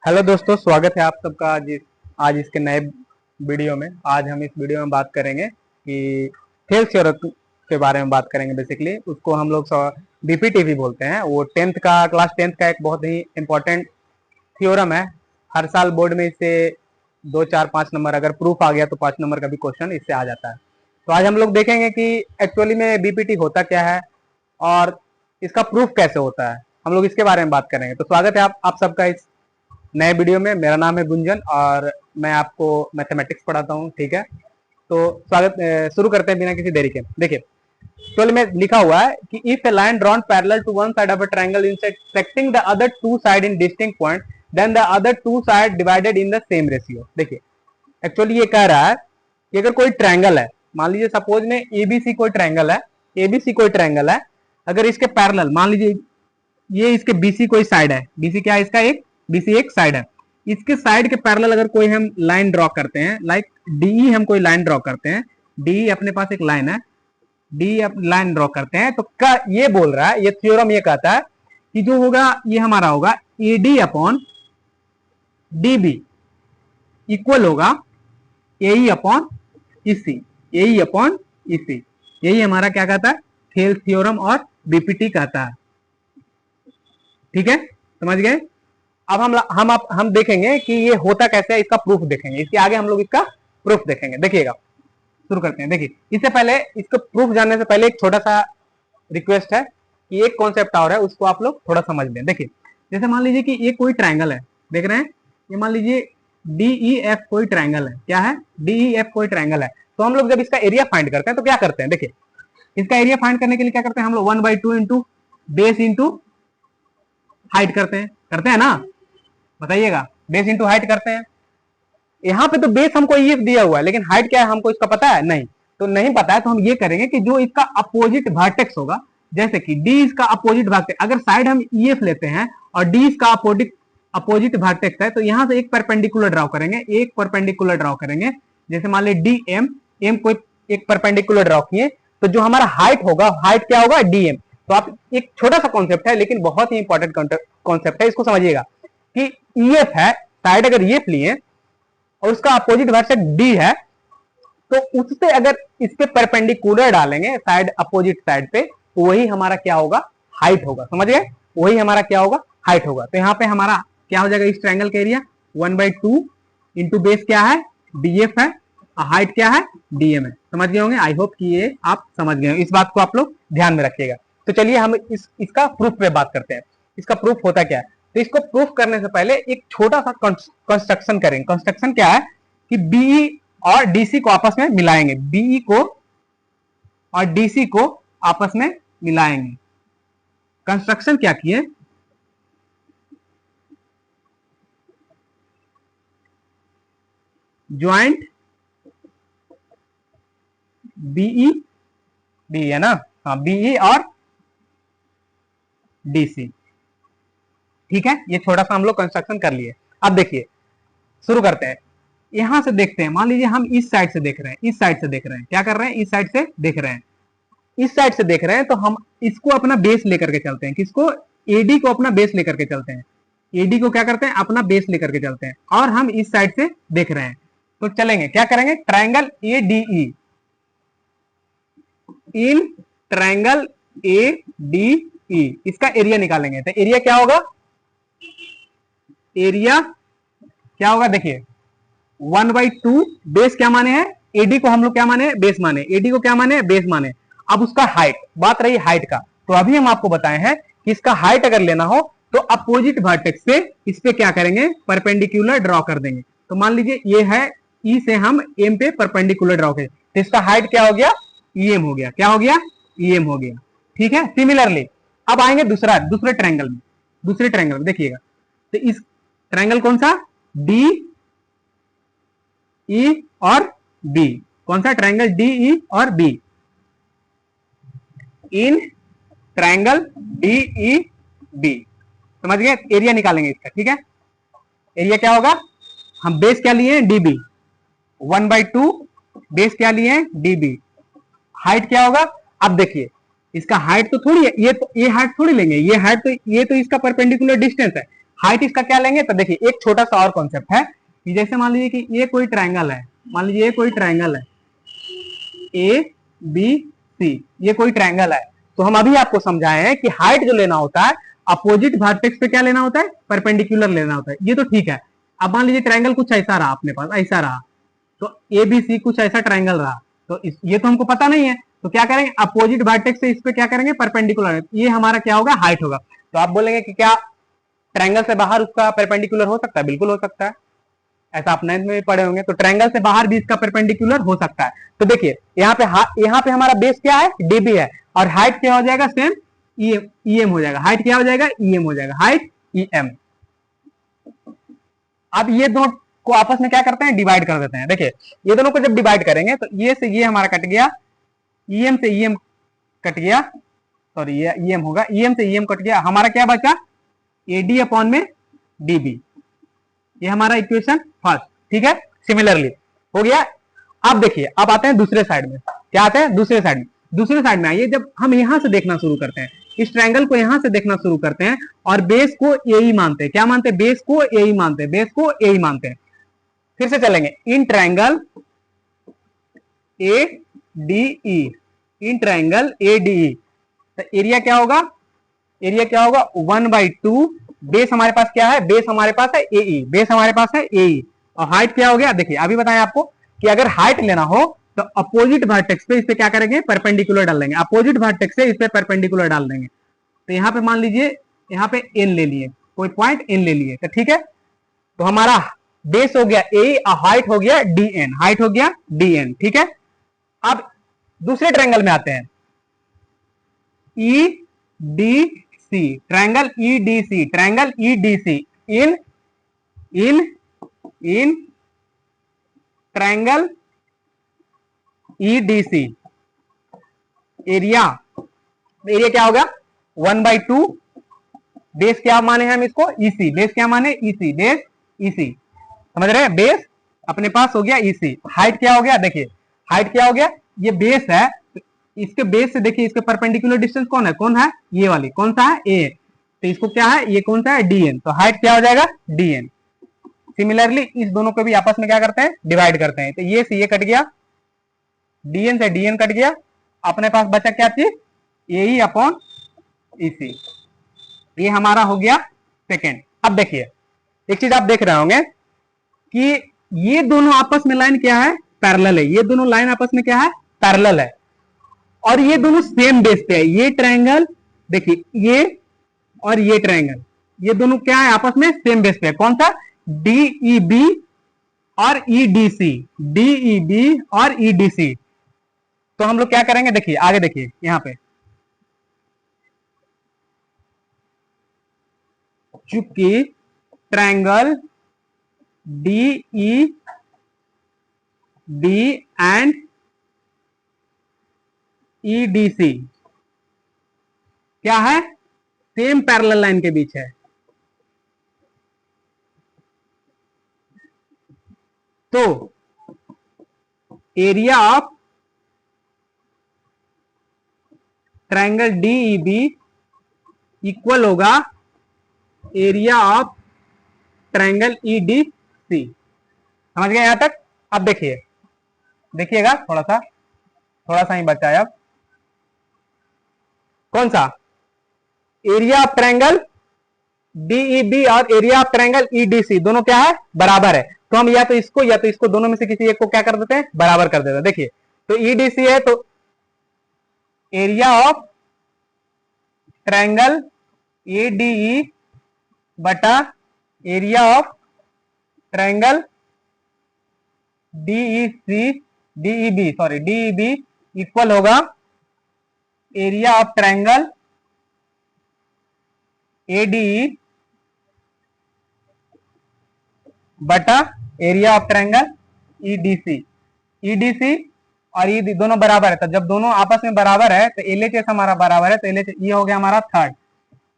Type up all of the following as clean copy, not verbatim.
Hello दोस्तों, स्वागत है आप सबका आज इसके नए वीडियो में। आज हम इस वीडियो में बात करेंगे कि थेल्स थ्योरम के बारे में बात करेंगे। बेसिकली उसको हम लोग बीपीटी भी बोलते हैं। वो क्लास टेंथ का एक बहुत ही इम्पोर्टेंट थ्योरम है। हर साल बोर्ड में इससे 2 4 5 नंबर, अगर प्रूफ आ गया तो 5 नंबर का भी क्वेश्चन इससे आ जाता है। तो आज हम लोग देखेंगे कि एक्चुअली में बीपीटी होता क्या है और इसका प्रूफ कैसे होता है। हम लोग इसके बारे में बात करेंगे। तो स्वागत है आप सबका इस नए वीडियो में। मेरा नाम है गुंजन और मैं आपको मैथमेटिक्स पढ़ाता हूँ। ठीक है, तो शुरू करते हैं बिना किसी देरी के। देखिए 12 में लिखा हुआ है कि if a line drawn parallel to one side of a triangle intersecting the other two side in distinct point, then the other two side divided in the same ratio. देखिए एक्चुअली ये कह रहा है कि अगर कोई ट्रायंगल है, मान लीजिए सपोज में एबीसी कोई ट्रायंगल है, एबीसी कोई ट्रायंगल है, अगर इसके पैरेलल मान लीजिए ये इसके बीसी कोई साइड है, बीसी क्या है इसका, एक बीसी एक साइड है, इसके साइड के पैरेलल अगर कोई हम लाइन ड्रॉ करते हैं, लाइक डीई हम कोई लाइन ड्रॉ करते हैं, डीई अपने पास एक लाइन है, डी लाइन ड्रॉ करते हैं, तो क्या ये बोल रहा है, ये थ्योरम ये कहता है कि जो होगा ये हमारा होगा एडी अपॉन डीबी इक्वल होगा एई अपॉन ईसी, एई अपॉन ईसी। यही हमारा क्या कहता है, थेल्स थ्योरम और बीपीटी कहता है। ठीक है, समझ गए। अब हम देखेंगे कि ये होता कैसे है, इसका प्रूफ देखेंगे। इसके आगे हम लोग इसका प्रूफ देखेंगे। देखिएगा, शुरू करते हैं। देखिए इससे पहले, इसको प्रूफ जानने से पहले एक छोटा सा रिक्वेस्ट है कि एक कॉन्सेप्ट और है, उसको आप लोग थोड़ा समझ लें। देखिए जैसे मान लीजिए कि ये कोई ट्रायंगल है, देख रहे हैं, ये मान लीजिए डीईएफ कोई ट्रायंगल है। क्या है, डीईएफ कोई ट्रायंगल है। तो हम लोग जब इसका एरिया फाइंड करते हैं तो क्या करते हैं, देखिए इसका एरिया फाइंड करने के लिए क्या करते हैं हम लोग, 1/2 इंटू बेस इंटू हाइट करते हैं ना, बताइएगा, बेस इंटू हाइट करते हैं। यहाँ पे तो बेस हमको ईएफ दिया हुआ है, लेकिन हाइट क्या है हमको इसका पता है नहीं। तो नहीं पता है तो हम ये करेंगे कि जो इसका अपोजिट वर्टेक्स होगा, जैसे कि डी इसका अपोजिट वर्टेक्स, अगर साइड हम ईएफ लेते हैं और डी इसका अपोजिट वर्टेक्स है, तो यहां से एक परपेंडिकुलर ड्रॉ करेंगे, एक परपेंडिकुलर ड्रॉ करेंगे। जैसे मान ली डी एम, एम कोई एक परपेंडिकुलर ड्रॉ किए, तो जो हमारा हाइट होगा, हाइट क्या होगा, डीएम। तो आप, एक छोटा सा कॉन्सेप्ट है लेकिन बहुत ही इंपॉर्टेंट कॉन्सेप्ट है, इसको समझिएगा कि ईएफ है, साइड अगर ईएफ लिए और उसका अपोजिट वर्टेक्स डी है, तो उससे अगर इसके परपेंडिकुलर डालेंगे साइड, अपोजिट साइड पे, तो वही हमारा क्या होगा, हाइट होगा। समझ गए, वही हमारा क्या होगा, हाइट होगा। तो यहाँ पे हमारा क्या हो जाएगा, इस ट्रायंगल का एरिया 1/2 इंटू बेस क्या है, डीएफ है, हाइट क्या है, डीएम है। समझ गए होंगे, आई होप कि ये आप समझ गए। इस बात को आप लोग ध्यान में रखिएगा। तो चलिए हम इसका प्रूफ पे बात करते हैं। इसका प्रूफ होता क्या है, तो इसको प्रूफ करने से पहले एक छोटा सा कंस्ट्रक्शन करेंगे। कंस्ट्रक्शन क्या है कि बीई और डीसी को आपस में मिलाएंगे, बीई को और डीसी को आपस में मिलाएंगे। कंस्ट्रक्शन क्या किए, ज्वाइंट बीई, डी है ना, हाँ, बीई और डीसी। ठीक है, ये छोटा सा हम लोग कंस्ट्रक्शन कर लिए। अब देखिए शुरू करते हैं, यहां से देखते हैं। मान लीजिए हम इस साइड से देख रहे हैं, इस साइड से देख रहे हैं, क्या कर रहे हैं, इस साइड से देख रहे हैं, इस साइड से देख रहे हैं, तो हम इसको अपना बेस लेकर के चलते हैं। किसको, एडी को अपना बेस लेकर के चलते हैं। एडी को क्या करते हैं, अपना बेस लेकर के चलते हैं, और हम इस साइड से देख रहे हैं। तो चलेंगे, क्या करेंगे, triangle A D E, in triangle A D E इसका एरिया निकालेंगे। तो एरिया क्या होगा, एरिया क्या होगा, देखिए 1/2 बेस क्या माने हैं, एडी को हम लोग क्या माने, बेस माने, एडी को क्या माने, बेस माने। अब उसका हाइट, बात रही हाइट का, तो अभी हम आपको बताए हैं कि इसका हाइट अगर लेना हो तो अपोजिट वर्टेक्स से इस पे क्या करेंगे, परपेंडिकुलर ड्रॉ कर देंगे। तो मान लीजिए ये है ई से हम एम पे परपेंडिकुलर ड्रॉ करें, तो इसका हाइट क्या हो गया, ईएम हो गया। क्या हो गया, ईएम हो गया। ठीक है, सिमिलरली अब आएंगे दूसरे ट्रायंगल में। दूसरे ट्रायंगल में देखिएगा, तो इस ट्रायंगल कौन सा, डी ई और बी, कौन सा ट्रायंगल, डी ई और B, in triangle D E B. समझ गए, एरिया निकालेंगे इसका। ठीक है, एरिया क्या होगा, हम बेस क्या लिए, डीबी, 1/2 बेस क्या लिए, डीबी, हाइट क्या होगा। अब देखिए इसका हाइट तो थोड़ी है, ये हाइट थोड़ी लेंगे, ये हाइट तो, ये तो इसका परपेंडिकुलर डिस्टेंस है, हाइट इसका क्या लेंगे, तो देखिए एक छोटा सा और कॉन्सेप्ट है कि जैसे मान लीजिए कि ये कोई ट्रायंगल है, मान लीजिए ये कोई ट्रायंगल है ए बी सी, ये कोई ट्रायंगल है, तो हम अभी आपको समझाए हैं कि हाइट जो लेना होता है अपोजिट वर्टेक्स पे क्या लेना होता है, परपेंडिकुलर लेना होता है। ये तो ठीक है। अब मान लीजिए ट्रायंगल कुछ ऐसा रहा अपने पास, ऐसा रहा, तो ए बी सी कुछ ऐसा ट्रायंगल रहा, तो ये तो हमको पता नहीं है, तो क्या करेंगे, अपोजिट वर्टेक्स से इस पे क्या करेंगे, परपेंडिकुलर, ये हमारा क्या होगा, हाइट होगा। तो आप बोलेंगे कि क्या ट्रायंगल से बाहर उसका परपेंडिकुलर हो सकता है, बिल्कुल हो सकता है, ऐसा आप 9th में भी पढ़े होंगे। तो ट्रायंगल से बाहर भी इसका परपेंडिकुलर हो सकता है। तो देखिए यहाँ पे हमारा बेस क्या है, डीबी है, और हाइट क्या हो जाएगा, सेम ईएम हो जाएगा, हाइट क्या हो जाएगा, ईएम हो जाएगा, हाइट ईएम। अब ये दोनों को आपस में क्या करते हैं, डिवाइड कर देते हैं। देखिए ये दोनों को जब डिवाइड करेंगे तो ये से ये हमारा कट गया, ईएम से ईएम कट गया, सॉरी ये ईएम होगा, ईएम से ईएम कट गया, हमारा क्या बचा, एडी अपॉन में डीबी। ये हमारा इक्वेशन फर्स्ट, ठीक है, सिमिलरली हो गया। अब देखिए अब आते हैं दूसरे साइड में, क्या आते हैं दूसरे साइड में, दूसरे साइड में आइए, जब हम यहां से देखना शुरू करते हैं, इस ट्रायंगल को यहां से देखना शुरू करते हैं और बेस को ए ही मानते हैं, क्या मानते हैं, बेस को ए ही मानते हैं, बेस को ए ही मानते हैं। फिर से चलेंगे, in triangle A D E, in triangle A D E, तो एरिया क्या होगा, एरिया क्या होगा, 1/2, बेस हमारे पास क्या है, बेस हमारे पास है ए, बेस हमारे पास है ए, और हाइट क्या हो गया, देखिए अभी बताएं आपको कि अगर हाइट लेना हो तो अपोजिट वर्टेक्स पे इस पे क्या करेंगे, परपेंडिकुलर डाल देंगे, अपोजिट वर्टेक्स से इस पे परपेंडिकुलर डाल देंगे। तो यहाँ पे मान लीजिए यहाँ पे एन ले लिए, कोई पॉइंट एन ले लिए, तो ठीक है, तो हमारा बेस हो गया ए, हाइट हो गया डी एन, हाइट हो गया डी एन, ठीक है। अब दूसरे ट्रायंगल में आते हैं, E D C, triangle EDC, triangle EDC, in in in triangle EDC, area, area क्या होगा, 1/2, बेस क्या माने हम इसको, ईसी, बेस क्या माने, ईसी, बेस ईसी, समझ रहे हैं, बेस अपने पास हो गया ईसी। हाइट क्या हो गया, देखिए हाइट क्या हो गया, ये बेस है, इसके बेस से देखिए इसके परपेंडिकुलर डिस्टेंस कौन है, कौन है, ये वाली, कौन सा है, ए, तो इसको क्या है, ये कौन सा है, डीएन, तो हाइट क्या हो जाएगा, डीएन। सिमिलरली इस दोनों को भी आपस में क्या करते हैं, डिवाइड करते हैं, तो ये से ये कट गया, डीएन से डीएन कट गया, अपने पास बचा क्या चीज, ए ई अपॉन ईसी, ये हमारा हो गया सेकेंड। अब देखिए एक चीज आप देख रहे होंगे कि ये दोनों आपस में लाइन क्या है, पैरेलल है, ये दोनों लाइन आपस में क्या है, पैरेलल है, और ये दोनों सेम बेस पे है। ये ट्रायंगल देखिए, ये और ये ट्रायंगल, ये दोनों क्या है, आपस में सेम बेस पे है, कौन सा, डीईबी और ईडीसी, डीईबी और ईडीसी। तो हम लोग क्या करेंगे, देखिए आगे देखिए यहां पे, चूंकि triangle DE D and EDC क्या है, सेम पैरेलल लाइन के बीच है, तो area of triangle DEB equal होगा एरिया ऑफ ट्रायंगल ईडीसी। समझ गए यहां तक। अब देखिए, देखिएगा थोड़ा सा ही बचा है, अब कौन सा, एरिया ऑफ ट्रायंगल डीईबी और एरिया ऑफ ट्रायंगल ईडीसी दोनों क्या है, बराबर है, तो हम या तो इसको दोनों में से किसी एक को क्या कर देते हैं, बराबर कर देते हैं। देखिए तो ईडीसी है, तो एरिया ऑफ ट्रायंगल एडीई बटा area of triangle DEB equal होगा एरिया ऑफ ट्रायंगल एडीई बटा area of triangle EDC. EDC और ई दोनों बराबर है, तो जब दोनों आपस में बराबर है तो एलएचएस हमारा बराबर है, तो एलएचएस ये हो गया हमारा थर्ड।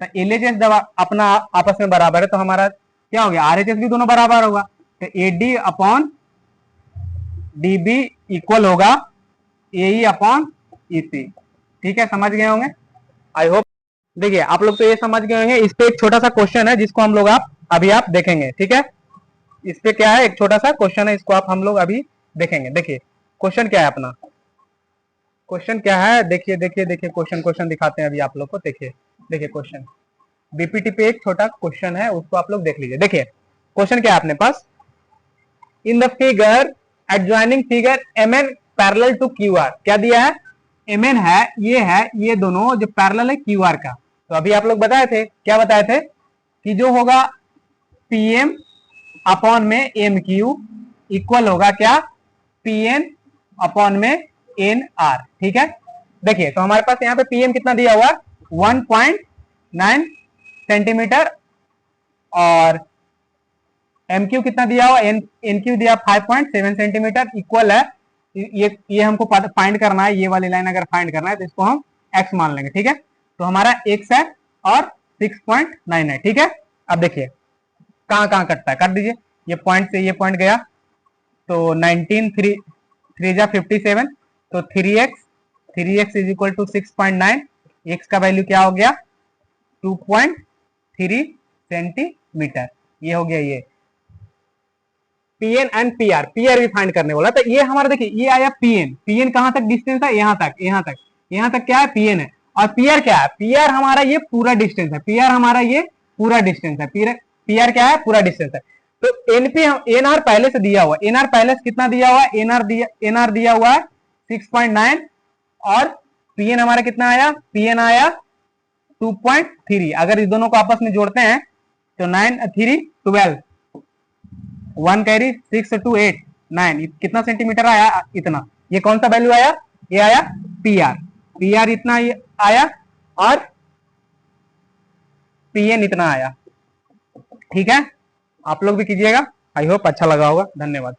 तो एलएचएस जब अपना आपस में बराबर है तो हमारा क्या हो गया, आरएचएस भी दोनों बराबर होगा, तो एडी अपॉन डीबी इक्वल होगा एई अपॉन ईसी। ठीक है, समझ गए होंगे, आई होप। देखिए आप लोग तो ये समझ गए होंगे। इस पे एक छोटा सा क्वेश्चन है जिसको हम लोग अभी आप देखेंगे, ठीक है। इस पे क्या है, एक छोटा सा क्वेश्चन है, इसको हम लोग अभी देखेंगे। देखिए क्वेश्चन क्या है अपना, क्वेश्चन क्या है, देखिए देखिए देखिए क्वेश्चन दिखाते हैं अभी आप लोग को। देखिए देखिए क्वेश्चन बीपीटी पे एक छोटा क्वेश्चन है, उसको आप लोग देख लीजिए। देखिए क्वेश्चन क्या है अपने पास, in the figure adjoining figure M N parallel to Q R, क्या दिया है, एम एन है, ये दोनों जो पैरेलल है क्यू आर का। तो अभी आप लोग बताए थे, क्या बताए थे कि जो होगा पीएम अपॉन में एम क्यू इक्वल होगा क्या, पीएन अपॉन में एन आर, ठीक है। देखिए तो हमारे पास यहाँ पे पीएम कितना दिया हुआ, 1.9 सेंटीमीटर, और एम क्यू कितना दिया हुआ, एन क्यू दिया 5.7 सेंटीमीटर, इक्वल है, ये हमको फाइंड करना है, ये वाली लाइन अगर फाइंड करना है तो इसको हम एक्स मान लेंगे, ठीक है। तो हमारा एक्स है और 6.9 है, ठीक है। अब देखिए कहां कहां कटता है, कर दीजिए, ये पॉइंट से ये पॉइंट गया तो 19 3 जा 57, तो 3x is equal to 6.9, x का वैल्यू क्या हो गया 2.3 सेंटीमीटर, ये हो गया ये पीएन एंड पीआर भी फाइंड करने बोला। तो ये हमारा देखिए ये आया पीएन कहां तक डिस्टेंस है, यहां तक क्या है पीएन है, और पीआर क्या है, पीआर हमारा ये पूरा डिस्टेंस है, पीआर हमारा ये पूरा डिस्टेंस है, पीआर क्या है पूरा डिस्टेंस है। तो एनपी एनआर पहले से दिया हुआ, एनआर पहले से कितना दिया हुआ है, एनआर दिया हुआ है 6.9, और पीएन हमारा कितना आया, पीएन आया 2.3। अगर इस दोनों को आपस में जोड़ते हैं तो 9 3 12, 1 कैरी 6 2 8 9, कितना सेंटीमीटर आया, इतना। ये कौन सा वैल्यू आया, ये आया पीआर इतना आया, और पीएन इतना आया, ठीक है। आप लोग भी कीजिएगा, आई होप अच्छा लगा होगा, धन्यवाद।